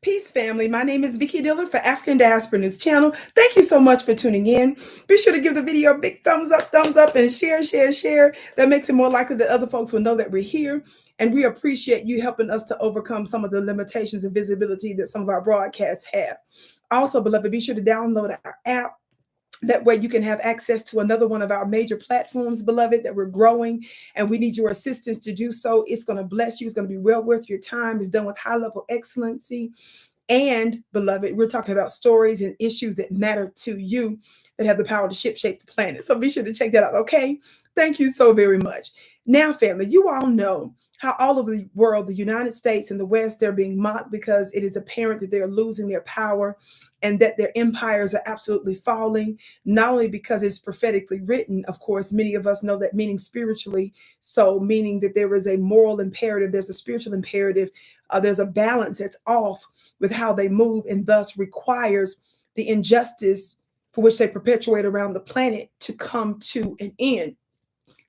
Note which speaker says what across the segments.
Speaker 1: Peace, family. My name is Vicky Dillard for African Diaspora News Channel. Thank you so much for tuning in. Be sure to give the video a big thumbs up, and share. That makes it more likely that other folks will know that we're here. And we appreciate you helping us to overcome some of the limitations of visibility that some of our broadcasts have. Also, beloved, be sure to download our app. That way you can have access to another one of our major platforms, beloved, that we're growing, and we need your assistance to do so. It's going to bless you. It's going to be well worth your time. It's done with high level excellency. And beloved, we're talking about stories and issues that matter to you that have the power to shape the planet. So be sure to check that out. Okay. Thank you so very much. Now, family, you all know how all over the world, the United States and the West, they're being mocked because it is apparent that they're losing their power and that their empires are absolutely falling, not only because it's prophetically written. Of course, many of us know that meaning spiritually. So meaning that there is a moral imperative, there's a spiritual imperative, there's a balance that's off with how they move, and thus requires the injustice for which they perpetuate around the planet to come to an end.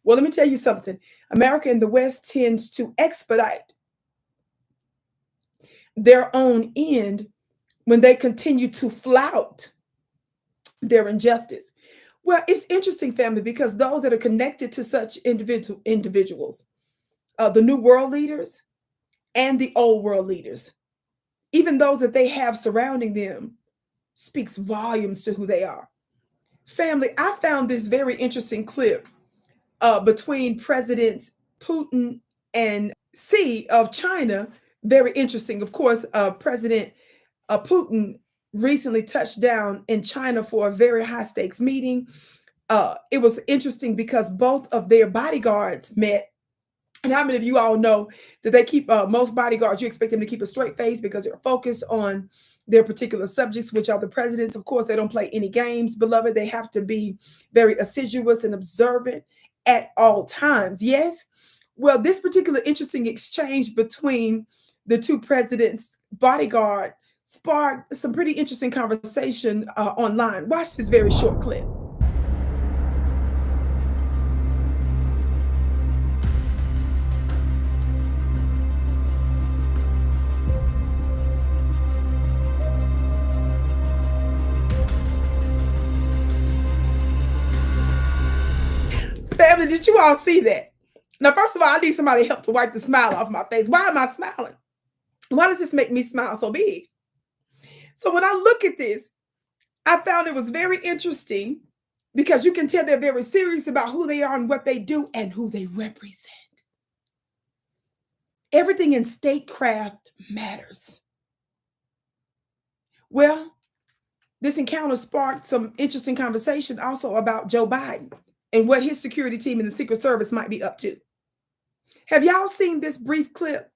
Speaker 1: Well, let me tell you something. America in the West tends to expedite their own end when they continue to flout their injustice. Well, it's interesting, family, because those that are connected to such individuals, the new world leaders and the old world leaders, even those that they have surrounding them, speaks volumes to who they are. Family, I found this very interesting clip between Presidents Putin and Xi of China. Very interesting. Of course, President Putin recently touched down in China for a very high stakes meeting. It was interesting because both of their bodyguards met. And how many of you all know that they keep most bodyguards, you expect them to keep a straight face because they're focused on their particular subjects, which are the presidents. Of course, they don't play any games, beloved. They have to be very assiduous and observant at all times. Yes. Well, this particular interesting exchange between the two presidents' bodyguard sparked some pretty interesting conversation online. Watch this very short clip. Family, did you all see that? Now, first of all, I need somebody help to wipe the smile off my face. Why am I smiling? Why does this make me smile so big? So when I look at this, I found it was very interesting because you can tell they're very serious about who they are and what they do and who they represent. Everything in statecraft matters. Well, this encounter sparked some interesting conversation also about Joe Biden and what his security team and the Secret Service might be up to. Have y'all seen this brief clip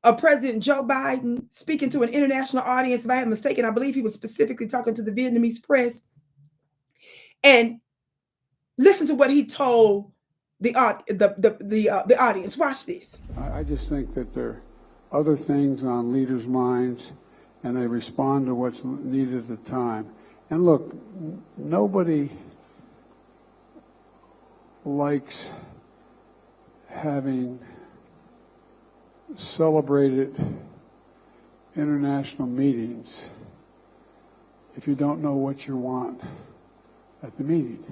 Speaker 1: of President Joe Biden speaking to an international audience? If I am mistaken, I believe he was specifically talking to the Vietnamese press. And listen to what he told the audience. Watch this.
Speaker 2: I just think that there are other things on leaders' minds, and they respond to what's needed at the time. And look, nobody likes having celebrated international meetings if you don't know what you want at the meeting,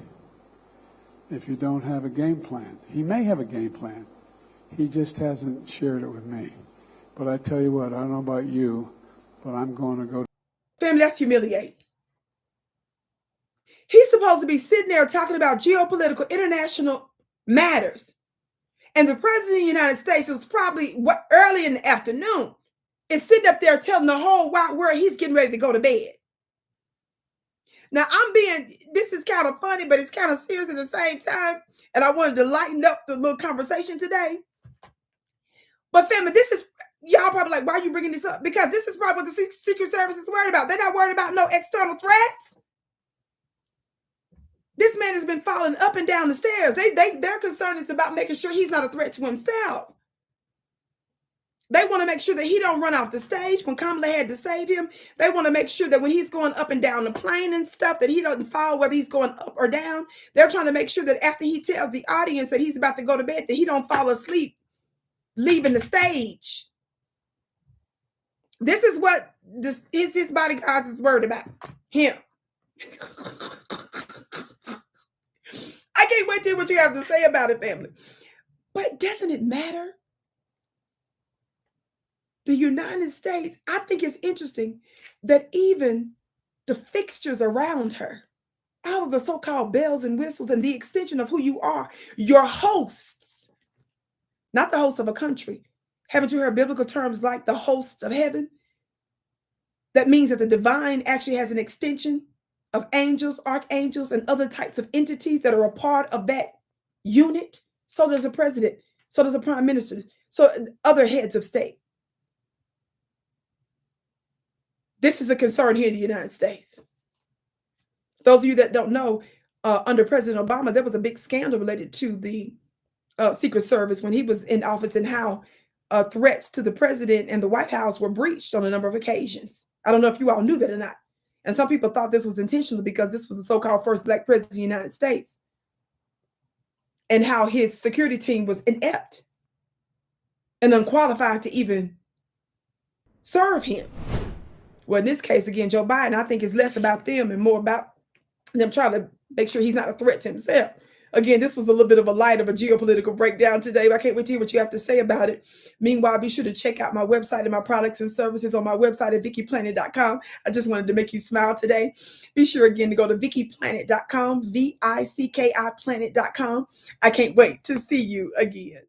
Speaker 2: if you don't have a game plan. He may have a game plan. He just hasn't shared it with me. But I tell you what, I don't know about you, but I'm going to go.
Speaker 1: Family, that's humiliating. He's supposed to be sitting there talking about geopolitical international matters. And the president of the United States, was probably early in the afternoon, is sitting up there telling the whole wide world he's getting ready to go to bed. Now, this is kind of funny, but it's kind of serious at the same time. And I wanted to lighten up the little conversation today. But family, y'all probably like, why are you bringing this up? Because this is probably what the Secret Service is worried about. They're not worried about no external threats. This man has been falling up and down the stairs. Their concern is about making sure he's not a threat to himself. They want to make sure that he don't run off the stage when Kamala had to save him. They want to make sure that when he's going up and down the plane and stuff, that he doesn't fall whether he's going up or down. They're trying to make sure that after he tells the audience that he's about to go to bed, that he don't fall asleep leaving the stage. This is what this is his bodyguards is worried about him. I can't wait to hear what you have to say about it, family. But doesn't it matter? The United States, I think it's interesting that even the fixtures around her, all of the so-called bells and whistles and the extension of who you are, your hosts, not the host of a country. Haven't you heard biblical terms like the hosts of heaven? That means that the divine actually has an extension of angels, archangels, and other types of entities that are a part of that unit. So does a president, so does a prime minister, so other heads of state. This is a concern here in the United States. Those of you that don't know, under President Obama, there was a big scandal related to the Secret Service when he was in office, and how threats to the president and the White House were breached on a number of occasions. I don't know if you all knew that or not. And some people thought this was intentional because this was the so-called first Black president of the United States, and how his security team was inept and unqualified to even serve him. Well, in this case, again, Joe Biden, I think is less about them and more about them trying to make sure he's not a threat to himself. Again, this was a little bit of a light of a geopolitical breakdown today, but I can't wait to hear what you have to say about it. Meanwhile, be sure to check out my website and my products and services on my website at VickiPlanet.com. I just wanted to make you smile today. Be sure again to go to VickiPlanet.com, VICKI Planet.com. I can't wait to see you again.